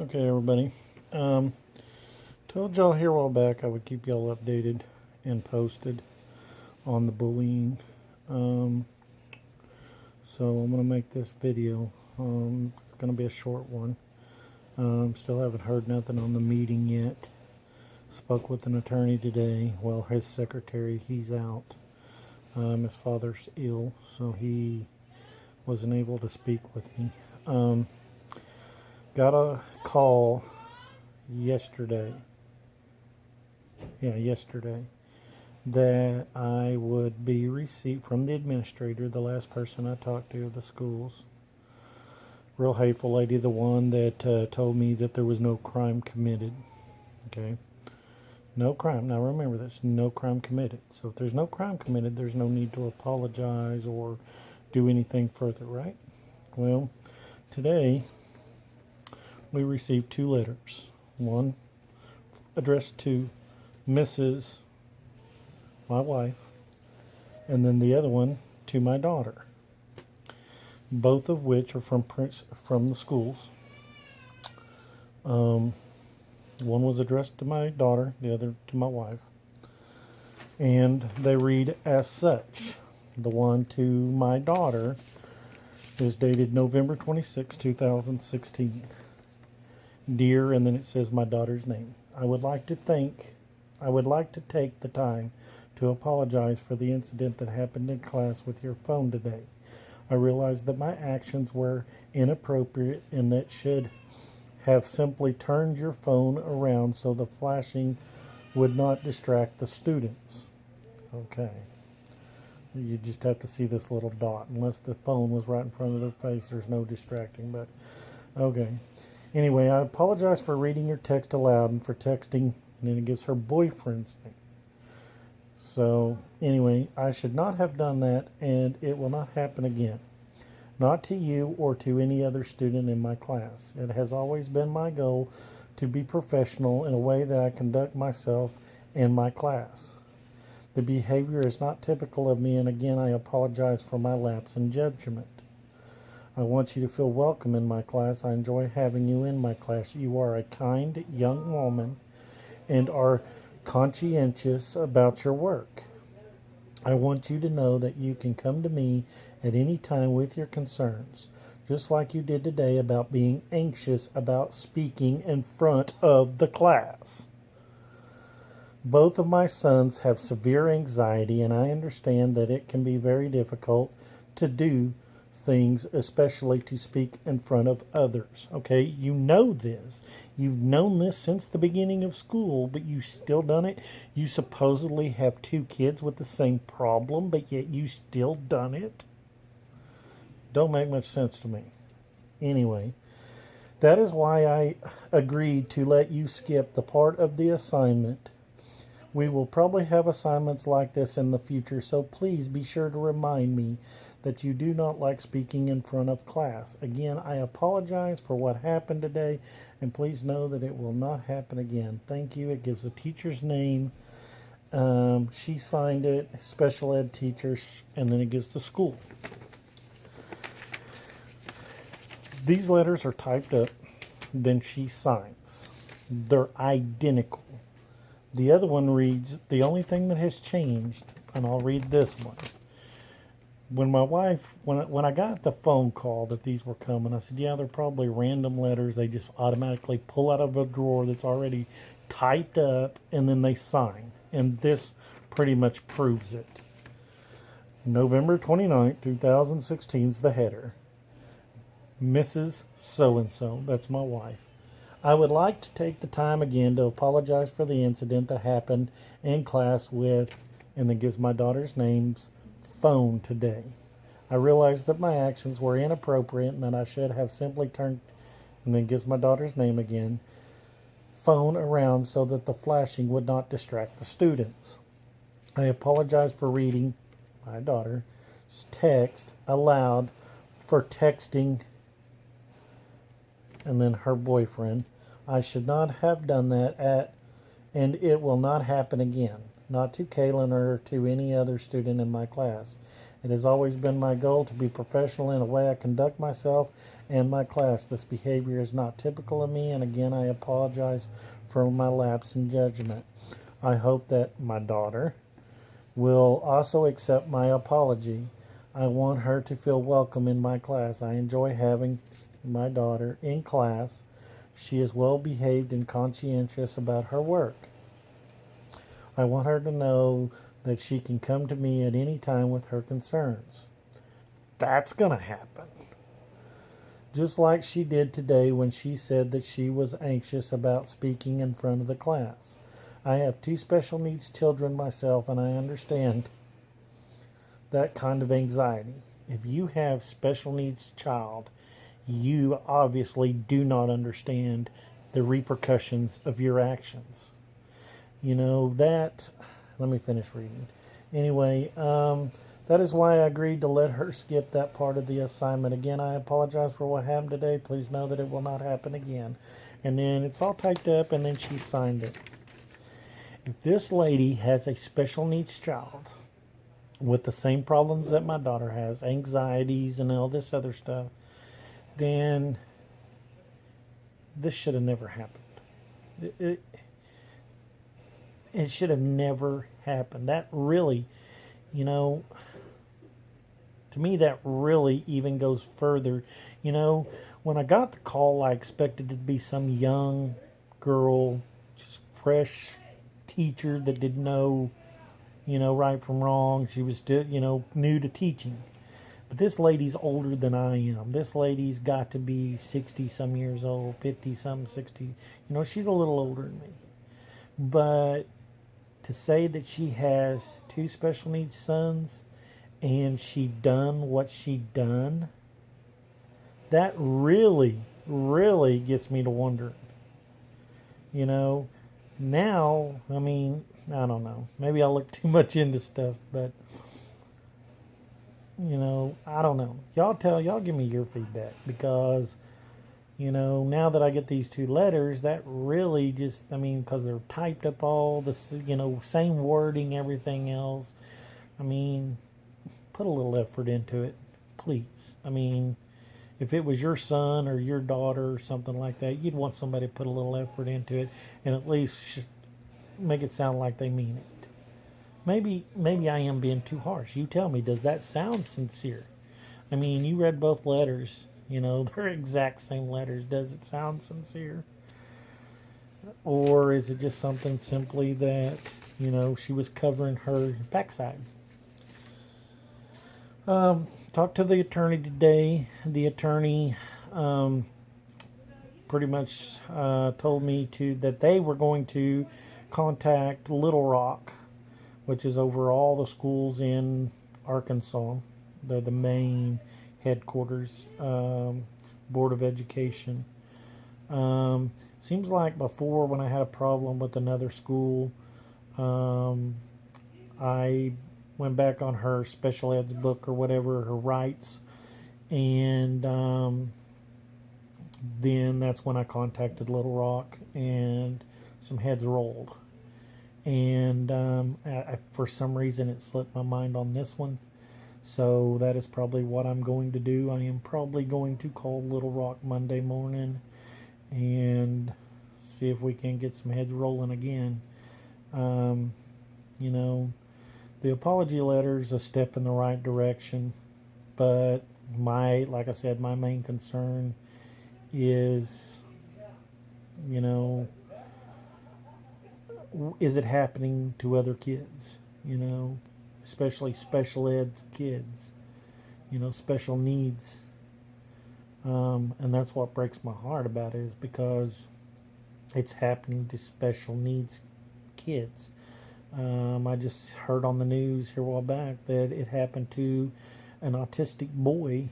Okay, everybody. Um, Told y'all here a while back I would keep y'all updated and posted on the bullying. Um, so I'm gonna make this video. It's gonna be a short one. Still haven't heard nothing on the meeting yet. Spoke with an attorney today. Well, his secretary, he's out. His father's ill, so he wasn't able to speak with me. Um, got a call yesterday. Yesterday that I would be received from the administrator, the last person I talked to of the schools. Real hateful lady, the one that told me that there was no crime committed. Okay. No crime. Now remember this, no crime committed. So if there's no crime committed, there's no need to apologize or do anything further, right? Well, today we received two letters. One addressed to Mrs. my wife, and then the other one to my daughter. Both of which are from the schools. One was addressed to my daughter, the other to my wife, and they read as such. The one to my daughter is dated November 26, 2016. Dear, and then it says my daughter's name. I would like to take the time to apologize for the incident that happened in class with your phone today. I realize that my actions were inappropriate and that should have simply turned your phone around so the flashing would not distract the students. Okay. You just have to see this little dot. Unless the phone was right in front of their face, there's no distracting. But, okay. Anyway, I apologize for reading your text aloud and for texting, and then it gives her boyfriend's name. So, anyway, I should not have done that, and it will not happen again. Not to you or to any other student in my class. It has always been my goal to be professional in a way that I conduct myself and my class. The behavior is not typical of me, and again, I apologize for my lapse in judgment. I want you to feel welcome in my class. I enjoy having you in my class. You are a kind young woman and are conscientious about your work. I want you to know that you can come to me at any time with your concerns, just like you did today about being anxious about speaking in front of the class. Both of my sons have severe anxiety, and I understand that it can be very difficult to do things, especially to speak in front of others. Okay, you know this. You've known this since the beginning of school, but you still done it. You supposedly have two kids with the same problem, but yet you still done it. Don't make much sense to me. Anyway, that is why I agreed to let you skip the part of the assignment. We will probably have assignments like this in the future, so please be sure to remind me that you do not like speaking in front of class. Again, I apologize for what happened today, and please know that it will not happen again. Thank you. It gives the teacher's name. She signed it, special ed teachers, and then it gives the school. These letters are typed up, then she signs. They're identical. The other one reads, the only thing that has changed, and I'll read this one. When my wife, when I got the phone call that these were coming, I said, yeah, they're probably random letters. They just automatically pull out of a drawer that's already typed up, and then they sign. And this pretty much proves it. November 29th, 2016 is the header. Mrs. So-and-so, that's my wife. I would like to take the time again to apologize for the incident that happened in class with, and then gives my daughter's name's phone today. I realize that my actions were inappropriate and that I should have simply turned, and then gives my daughter's name again, phone around so that the flashing would not distract the students. I apologize for reading my daughter's text aloud, for texting, and then her boyfriend. I should not have done that, and it will not happen again. Not to Kaylin or to any other student in my class. It has always been my goal to be professional in the way I conduct myself and my class. This behavior is not typical of me, and again, I apologize for my lapse in judgment. I hope that my daughter will also accept my apology. I want her to feel welcome in my class. I enjoy having my daughter in class. She is well behaved and conscientious about her work. I want her to know that she can come to me at any time with her concerns. That's going to happen. Just like she did today when she said that she was anxious about speaking in front of the class. I have 2 special needs children myself, and I understand that kind of anxiety. If you have special needs child, you obviously do not understand the repercussions of your actions. You know that. Let me finish reading. Anyway, that is why I agreed to let her skip that part of the assignment. Again, I apologize for what happened today. Please know that it will not happen again. And then it's all typed up, and then she signed it. If this lady has a special needs child with the same problems that my daughter has, anxieties and all this other stuff, then this should have never happened. It should have never happened. That really, you know, to me, that really even goes further. You know, when I got the call, I expected it to be some young girl, just fresh teacher that didn't know, right from wrong. She was still, new to teaching. But this lady's older than I am. This lady's got to be 60 some years old, 50 some, 60. She's a little older than me. But to say that she has 2 special needs sons and she done what she done, that really, really gets me to wondering. Now, I don't know. Maybe I look too much into stuff, but I don't know. Y'all give me your feedback, because now that I get these 2 letters, that really just, because they're typed up all the, same wording, everything else. Put a little effort into it, please. If it was your son or your daughter or something like that, you'd want somebody to put a little effort into it and at least make it sound like they mean it. Maybe I am being too harsh. You tell me, does that sound sincere? You read both letters. They're exact same letters. Does it sound sincere? Or is it just something simply that, she was covering her backside? Talked to the attorney today. The attorney pretty much told me that they were going to contact Little Rock, which is over all the schools in Arkansas. They're the main headquarters, Board of Education. Seems like before, when I had a problem with another school, I went back on her special ed's book or whatever, her rights, and then that's when I contacted Little Rock, and some heads rolled. And for some reason it slipped my mind on this one. So that is probably what I'm going to do. I am probably going to call Little Rock Monday morning and see if we can get some heads rolling again. The apology letter is a step in the right direction, but like I said, my main concern is, is it happening to other kids? Especially special ed kids, special needs. And that's what breaks my heart about it, is because it's happening to special needs kids. I just heard on the news here a while back that it happened to an autistic boy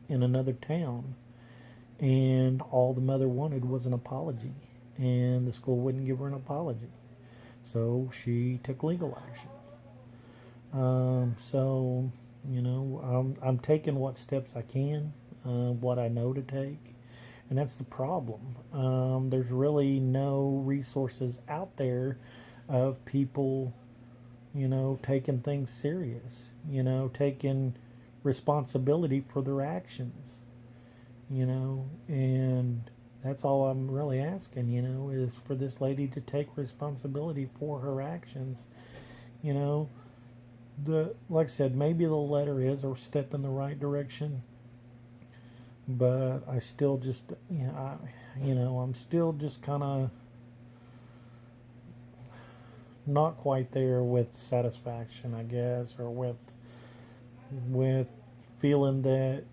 in another town, and all the mother wanted was an apology, and the school wouldn't give her an apology, so she took legal action. I'm taking what steps I can, what I know to take, and that's the problem. There's really no resources out there of people taking things serious, taking responsibility for their actions, and that's all I'm really asking, is for this lady to take responsibility for her actions. You know, like I said, maybe the letter is a step in the right direction, but I still just, I'm still just kind of not quite there with satisfaction, I guess, or with feeling that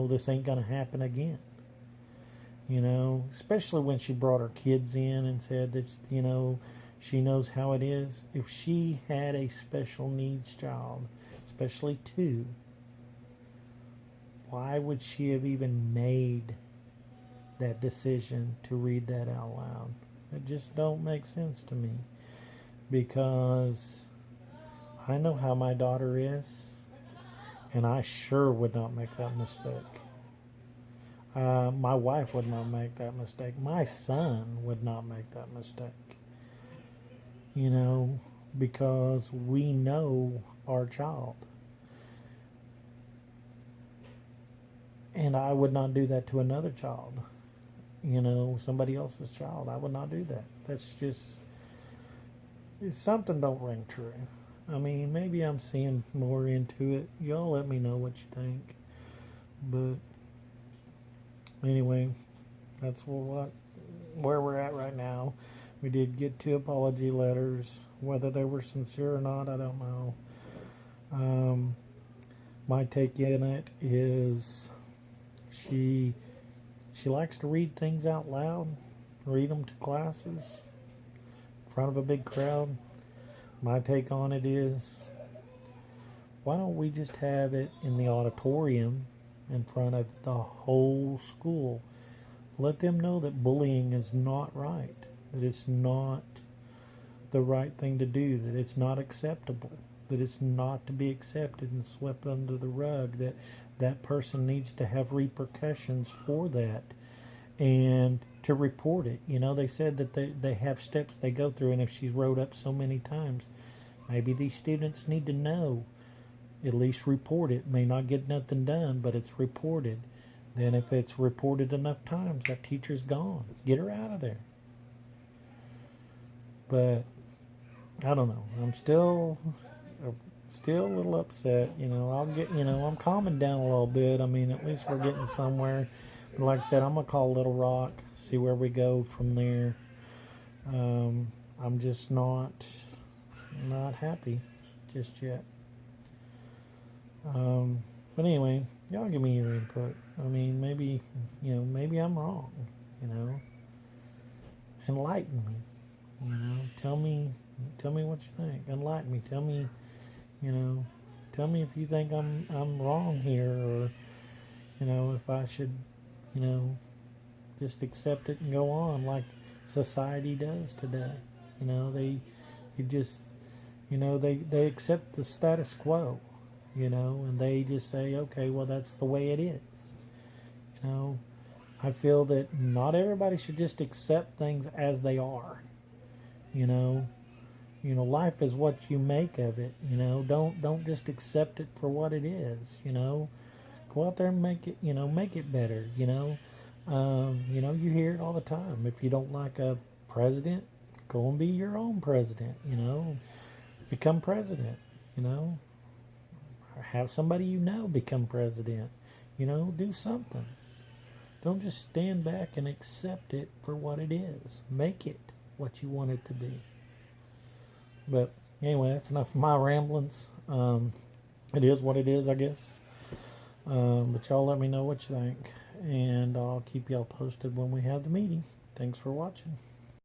this ain't gonna happen again. Especially when she brought her kids in and said that she knows how it is. If she had a special needs child, especially two, why would she have even made that decision to read that out loud? It just don't make sense to me, because I know how my daughter is, and I sure would not make that mistake. My wife would not make that mistake. My son would not make that mistake. Because we know our child. And I would not do that to another child. Somebody else's child. I would not do that. That's just, something don't ring true. I mean, maybe I'm seeing more into it. Y'all let me know what you think. But anyway, that's where we're at right now. We did get 2 apology letters. Whether they were sincere or not, I don't know. My take in it is she likes to read things out loud, read them to classes in front of a big crowd. My take on it is, why don't we just have it in the auditorium in front of the whole school? Let them know that bullying is not right, that it's not the right thing to do, that it's not acceptable, that it's not to be accepted and swept under the rug, that that person needs to have repercussions for that, and to report it. They said that they have steps they go through, and if she's wrote up so many times, maybe these students need to know, at least report it. May not get nothing done, but it's reported. Then if it's reported enough times, that teacher's gone. Get her out of there. But I don't know. I'm still a little upset. I'll get, I'm calming down a little bit. I mean, at least we're getting somewhere. But like I said, I'm going to call Little Rock, see where we go from there. I'm just not happy just yet. But anyway, y'all give me your input. I mean, maybe I'm wrong. Enlighten me. Tell me what you think. Enlighten me. Tell me if you think I'm wrong here, or if I should just accept it and go on like society does today. They accept the status quo, and they just say, okay, well, that's the way it is. I feel that not everybody should just accept things as they are. Life is what you make of it. Don't just accept it for what it is. Go out there and make it better. You hear it all the time. If you don't like a president, go and be your own president. Become president. Or have somebody become president. Do something. Don't just stand back and accept it for what it is. Make it what you want it to be. But anyway, that's enough of my ramblings. It is what it is, I guess. But y'all let me know what you think, and I'll keep y'all posted when we have the meeting. Thanks for watching.